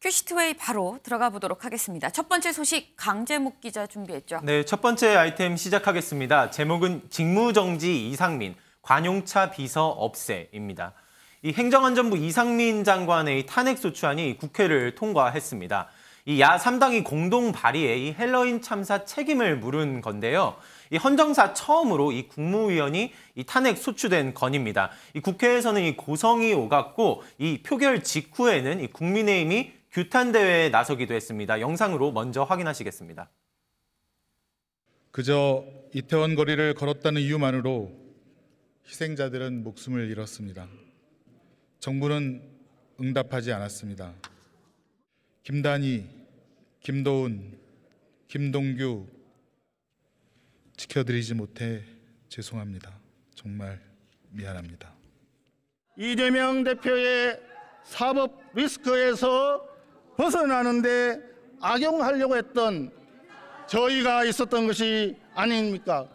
큐시트웨이 바로 들어가 보도록 하겠습니다. 첫 번째 소식 강재묵 기자 준비했죠. 네, 첫 번째 아이템 시작하겠습니다. 제목은 직무정지 이상민, 관용차 비서 없애입니다. 이 행정안전부 이상민 장관의 탄핵소추안이 국회를 통과했습니다. 이 야 3당이 공동 발의해 이 헬로윈 참사 책임을 물은 건데요. 이 헌정사 처음으로 이 국무위원이 이 탄핵 소추된 건입니다. 이 국회에서는 이 고성이 오갔고 이 표결 직후에는 이 국민의힘이 규탄 대회에 나서기도 했습니다. 영상으로 먼저 확인하시겠습니다. 그저 이태원 거리를 걸었다는 이유만으로 희생자들은 목숨을 잃었습니다. 정부는 응답하지 않았습니다. 김단희, 김도훈, 김동규 지켜드리지 못해 죄송합니다. 정말 미안합니다. 이재명 대표의 사법 리스크에서 벗어나는데 악용하려고 했던 저희가 있었던 것이 아닙니까?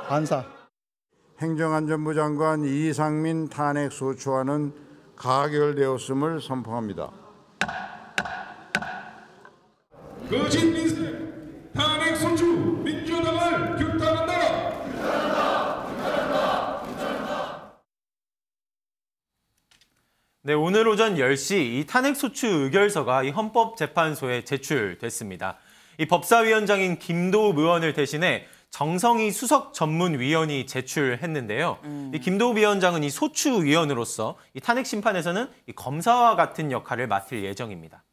반사. 행정안전부 장관 이상민 탄핵소추안은 가결되었음을 선포합니다. 거짓 민생 탄핵소추 민주당을 규탄한다. 네, 오늘 오전 10시 이 탄핵소추 의결서가 이 헌법재판소에 제출됐습니다. 이 법사위원장인 김도읍 의원을 대신해 정성희 수석 전문위원이 제출했는데요. 이 김도읍 위원장은 이 소추위원으로서 이 탄핵 심판에서는 이 검사와 같은 역할을 맡을 예정입니다.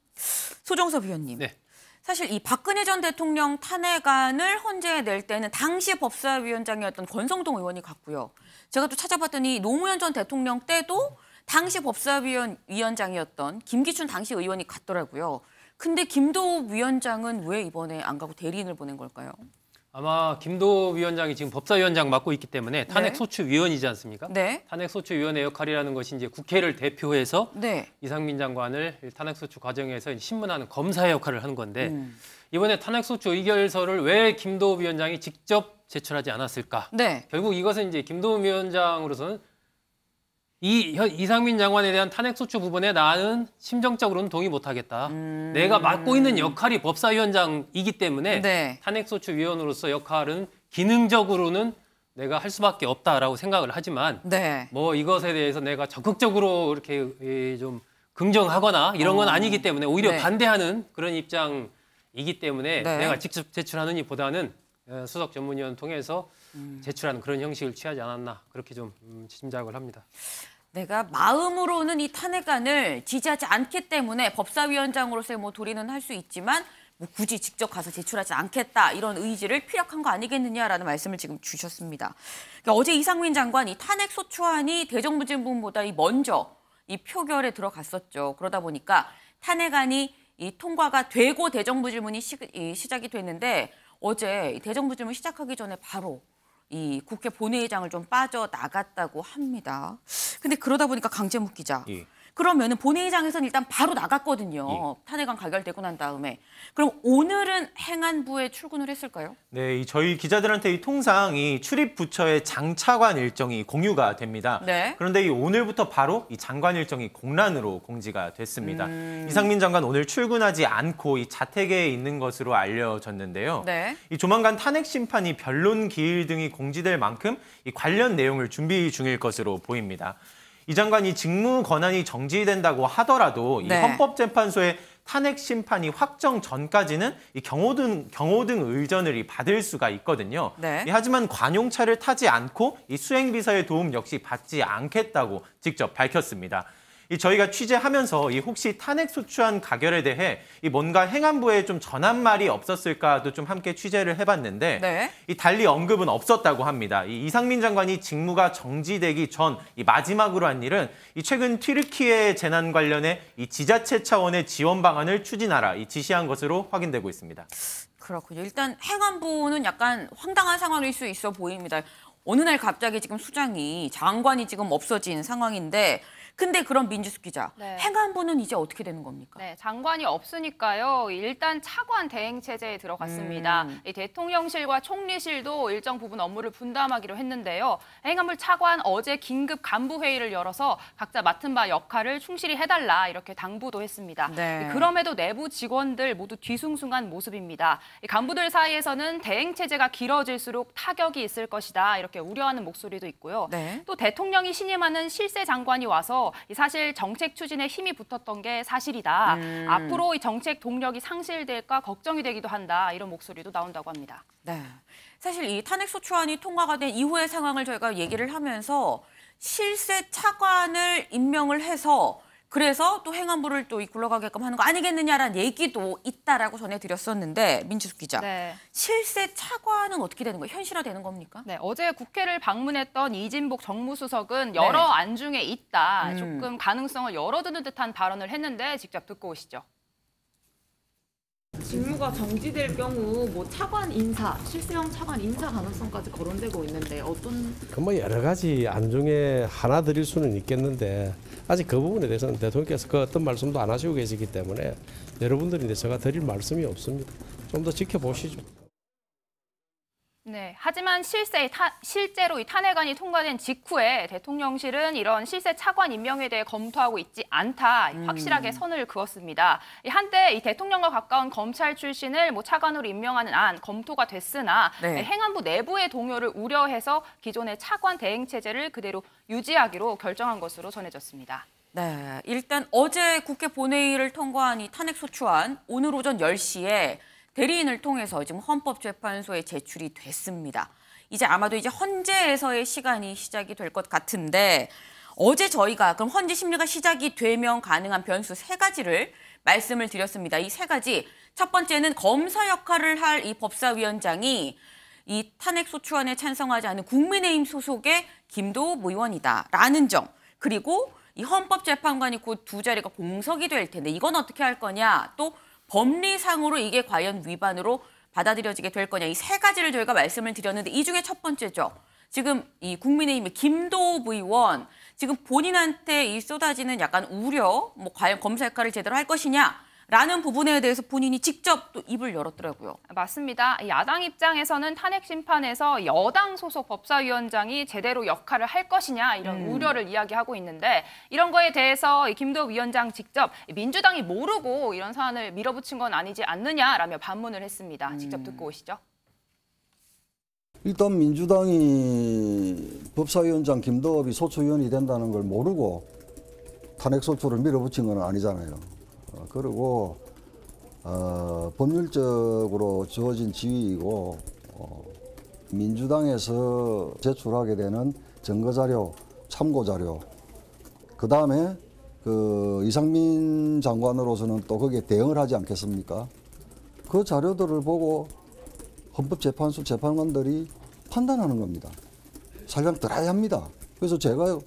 소정섭 위원님. 네. 사실 이 박근혜 전 대통령 탄핵안을 헌재에 낼 때는 당시 법사위원장이었던 권성동 의원이 갔고요. 제가 또 찾아봤더니 노무현 전 대통령 때도 당시 법사위원장이었던 김기춘 당시 의원이 갔더라고요. 근데 김도읍 위원장은 왜 이번에 안 가고 대리인을 보낸 걸까요? 아마 김도읍 위원장이 지금 법사위원장 맡고 있기 때문에 탄핵소추위원이지 않습니까? 네. 탄핵소추위원의 역할이라는 것이 이제 국회를 대표해서 네. 이상민 장관을 탄핵소추 과정에서 신문하는 검사의 역할을 하는 건데 이번에 탄핵소추 의결서를 왜 김도읍 위원장이 직접 제출하지 않았을까? 네. 결국 이것은 이제 김도읍 위원장으로서는 이상민 장관에 대한 탄핵소추 부분에 나는 심정적으로는 동의 못하겠다. 내가 맡고 있는 역할이 법사위원장이기 때문에 네. 탄핵소추위원으로서 역할은 기능적으로는 내가 할 수밖에 없다라고 생각을 하지만 네. 뭐 이것에 대해서 내가 적극적으로 이렇게 좀 긍정하거나 이런 건 아니기 때문에 오히려 네. 반대하는 그런 입장이기 때문에 네. 내가 직접 제출하느니보다는 수석 전문위원 통해서 제출하는 그런 형식을 취하지 않았나 그렇게 좀 짐작을 합니다. 내가 마음으로는 이 탄핵안을 지지하지 않기 때문에 법사위원장으로서의 뭐 도리는 할 수 있지만 뭐 굳이 직접 가서 제출하지 않겠다 이런 의지를 피력한 거 아니겠느냐라는 말씀을 지금 주셨습니다. 그러니까 어제 이상민 장관 이 탄핵소추안이 대정부질문보다 먼저 이 표결에 들어갔었죠. 그러다 보니까 탄핵안이 이 통과가 되고 대정부질문이 시작이 됐는데 어제 대정부질문 시작하기 전에 바로 이 국회 본회의장을 좀 빠져나갔다고 합니다. 근데 그러다 보니까 강재묵 기자. 예. 그러면은 본회의장에서는 일단 바로 나갔거든요. 탄핵안 가결되고 난 다음에. 그럼 오늘은 행안부에 출근을 했을까요? 네, 저희 기자들한테 이 통상 이 출입 부처의 장차관 일정이 공유가 됩니다. 네. 그런데 이 오늘부터 바로 이 장관 일정이 공란으로 공지가 됐습니다. 이상민 장관 오늘 출근하지 않고 이 자택에 있는 것으로 알려졌는데요. 네. 이 조만간 탄핵 심판이 변론 기일 등이 공지될 만큼 이 관련 내용을 준비 중일 것으로 보입니다. 이 장관이 직무 권한이 정지된다고 하더라도 이 네. 헌법재판소의 탄핵 심판이 확정 전까지는 이 경호등 의전을 받을 수가 있거든요. 네. 하지만 관용차를 타지 않고 이 수행비서의 도움 역시 받지 않겠다고 직접 밝혔습니다. 저희가 취재하면서 혹시 탄핵소추안 가결에 대해 뭔가 행안부에 좀 전한 말이 없었을까도 좀 함께 취재를 해봤는데 네. 달리 언급은 없었다고 합니다. 이상민 장관이 직무가 정지되기 전 마지막으로 한 일은 최근 튀르키예 재난 관련해 지자체 차원의 지원 방안을 추진하라 지시한 것으로 확인되고 있습니다. 그렇군요. 일단 행안부는 약간 황당한 상황일 수 있어 보입니다. 어느 날 갑자기 지금 수장이 장관이 지금 없어진 상황인데 근데 그럼 민주숙 기자, 네. 행안부는 이제 어떻게 되는 겁니까? 네, 장관이 없으니까요. 일단 차관 대행 체제에 들어갔습니다. 이 대통령실과 총리실도 일정 부분 업무를 분담하기로 했는데요. 행안부 차관 어제 긴급 간부 회의를 열어서 각자 맡은 바 역할을 충실히 해달라 이렇게 당부도 했습니다. 네. 그럼에도 내부 직원들 모두 뒤숭숭한 모습입니다. 이 간부들 사이에서는 대행 체제가 길어질수록 타격이 있을 것이다 이렇게 우려하는 목소리도 있고요. 네. 또 대통령이 신임하는 실세 장관이 와서 사실 정책 추진에 힘이 붙었던 게 사실이다. 앞으로 이 정책 동력이 상실될까 걱정이 되기도 한다. 이런 목소리도 나온다고 합니다. 네. 사실 이 탄핵소추안이 통과가 된 이후의 상황을 저희가 얘기를 하면서 실세 차관을 임명을 해서 그래서 또 행안부를 또 굴러가게끔 하는 거 아니겠느냐라는 얘기도 있다라고 전해드렸었는데 민주숙 기자, 네. 실세 차관은 어떻게 되는 거예요? 현실화되는 겁니까? 네, 어제 국회를 방문했던 이진복 정무수석은 여러 안중에 있다. 조금 가능성을 열어두는 듯한 발언을 했는데 직접 듣고 오시죠. 직무가 정지될 경우 뭐 차관 인사, 실세형 차관 인사 가능성까지 거론되고 있는데 어떤? 뭐 여러 가지 안중에 하나 드릴 수는 있겠는데 아직 그 부분에 대해서는 대통령께서 그 어떤 말씀도 안 하시고 계시기 때문에 여러분들인데 제가 드릴 말씀이 없습니다. 좀 더 지켜보시죠. 네, 하지만 실제로 이 탄핵안이 통과된 직후에 대통령실은 이런 실세 차관 임명에 대해 검토하고 있지 않다 확실하게 선을 그었습니다. 한때 이 대통령과 가까운 검찰 출신을 차관으로 임명하는 안 검토가 됐으나 행안부 내부의 동요를 우려해서 기존의 차관 대행 체제를 그대로 유지하기로 결정한 것으로 전해졌습니다. 네, 일단 어제 국회 본회의를 통과한 이 탄핵소추안 오늘 오전 10시에 대리인을 통해서 지금 헌법재판소에 제출이 됐습니다. 이제 아마도 이제 헌재에서의 시간이 시작이 될 것 같은데 어제 저희가 그럼 헌재 심리가 시작이 되면 가능한 변수 3가지를 말씀을 드렸습니다. 이 3가지. 첫 번째는 검사 역할을 할 이 법사위원장이 이 탄핵소추안에 찬성하지 않은 국민의힘 소속의 김도읍 의원이다라는 점. 그리고 이 헌법재판관이 곧 2자리가 공석이 될 텐데 이건 어떻게 할 거냐. 또 법리상으로 이게 과연 위반으로 받아들여지게 될 거냐. 이 3가지를 저희가 말씀을 드렸는데 이 중에 첫 번째죠. 지금 이 국민의힘의 김도읍 의원 지금 본인한테 이 쏟아지는 약간 우려, 과연 검사 역할을 제대로 할 것이냐라는 부분에 대해서 본인이 직접 또 입을 열었더라고요. 맞습니다. 야당 입장에서는 탄핵 심판에서 여당 소속 법사위원장이 제대로 역할을 할 것이냐 이런 우려를 이야기하고 있는데 이런 거에 대해서 김도읍 위원장 직접 민주당이 모르고 이런 사안을 밀어붙인 건 아니지 않느냐라며 반문을 했습니다. 직접 듣고 오시죠. 일단 민주당이 법사위원장 김도읍이 소추위원이 된다는 걸 모르고 탄핵소추를 밀어붙인 건 아니잖아요. 그리고 법률적으로 주어진 지위이고 민주당에서 제출하게 되는 증거자료, 참고자료 그다음에 그 이상민 장관으로서는 또 거기에 대응을 하지 않겠습니까? 그 자료들을 보고 헌법재판소 재판관들이 판단하는 겁니다. 설령 드라이합니다. 그래서 제가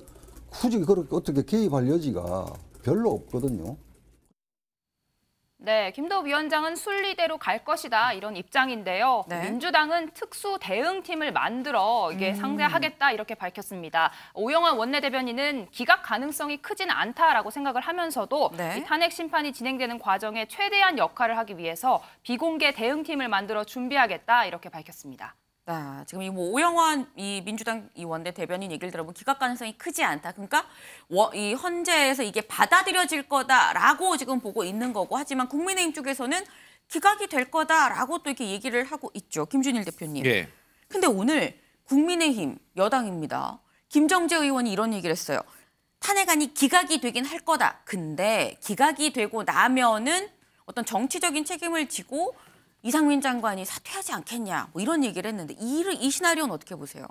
굳이 그렇게 어떻게 개입할 여지가 별로 없거든요. 네, 김도읍 위원장은 순리대로 갈 것이다 이런 입장인데요. 민주당은 특수 대응팀을 만들어 이게 상대하겠다 이렇게 밝혔습니다. 오영환 원내대변인은 기각 가능성이 크진 않다라고 생각을 하면서도 이 탄핵 심판이 진행되는 과정에 최대한 역할을 하기 위해서 비공개 대응팀을 만들어 준비하겠다 이렇게 밝혔습니다. 지금 오영환 이 민주당 이 원내대변인 얘기를 들어보면 기각 가능성이 크지 않다. 그러니까 이 헌재에서 이게 받아들여질 거다라고 지금 보고 있는 거고 하지만 국민의힘 쪽에서는 기각이 될 거다라고 또 이렇게 얘기를 하고 있죠. 김준일 대표님. 근데 오늘 국민의힘 여당입니다. 김정재 의원이 이런 얘기를 했어요. 탄핵안이 기각이 되긴 할 거다. 근데 기각이 되고 나면은 어떤 정치적인 책임을 지고 이상민 장관이 사퇴하지 않겠냐 이런 얘기를 했는데 이 시나리오는 어떻게 보세요?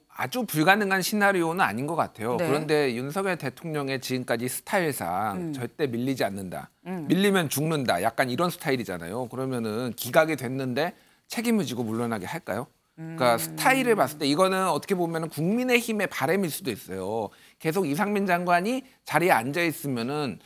아주 불가능한 시나리오는 아닌 것 같아요. 그런데 윤석열 대통령의 지금까지 스타일상 절대 밀리지 않는다. 밀리면 죽는다. 약간 이런 스타일이잖아요. 그러면은 기각이 됐는데 책임을 지고 물러나게 할까요? 그러니까 스타일을 봤을 때 이거는 어떻게 보면 국민의힘의 바람일 수도 있어요. 계속 이상민 장관이 자리에 앉아 있으면은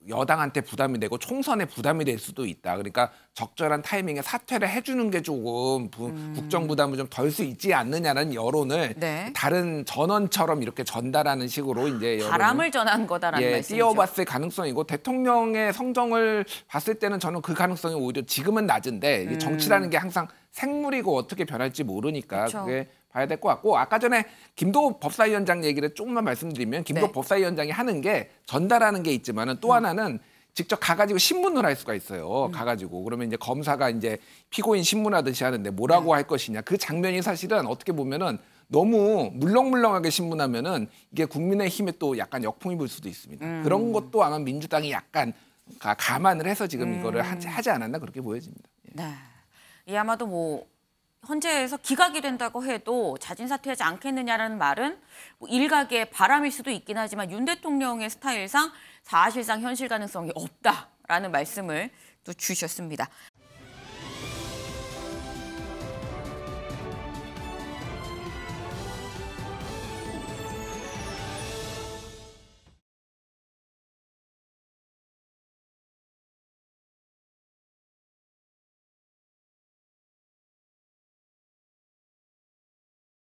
여당한테 부담이 되고 총선에 부담이 될 수도 있다. 그러니까 적절한 타이밍에 사퇴를 해주는 게 조금 국정 부담을 좀 덜 수 있지 않느냐는 여론을 네. 다른 전원처럼 이렇게 전달하는 식으로 이제 바람을 전한 거다라는 말씀이죠. 띄워봤을 가능성이고 대통령의 성정을 봤을 때는 저는 그 가능성이 오히려 지금은 낮은데 이게 정치라는 게 항상 생물이고 어떻게 변할지 모르니까 그쵸. 그게 봐야 될 것 같고 아까 전에 김도 법사위원장 얘기를 조금만 말씀드리면 김도 네. 법사위원장이 하는 게 전달하는 게 있지만은 또 하나는 직접 가가지고 신문을 할 수가 있어요. 가가지고 그러면 이제 검사가 이제 피고인 신문하듯이 하는데 뭐라고 할 것이냐 그 장면이 사실은 어떻게 보면은 너무 물렁물렁하게 신문하면은 이게 국민의힘에 또 약간 역풍이 불 수도 있습니다. 그런 것도 아마 민주당이 약간 감안을 해서 지금 이거를 하지 않았나 그렇게 보여집니다. 예. 네. 이 아마도 뭐 헌재에서 기각이 된다고 해도 자진 사퇴하지 않겠느냐라는 말은 뭐 일각의 바람일 수도 있긴 하지만 윤 대통령의 스타일상 사실상 현실 가능성이 없다라는 말씀을 또 주셨습니다.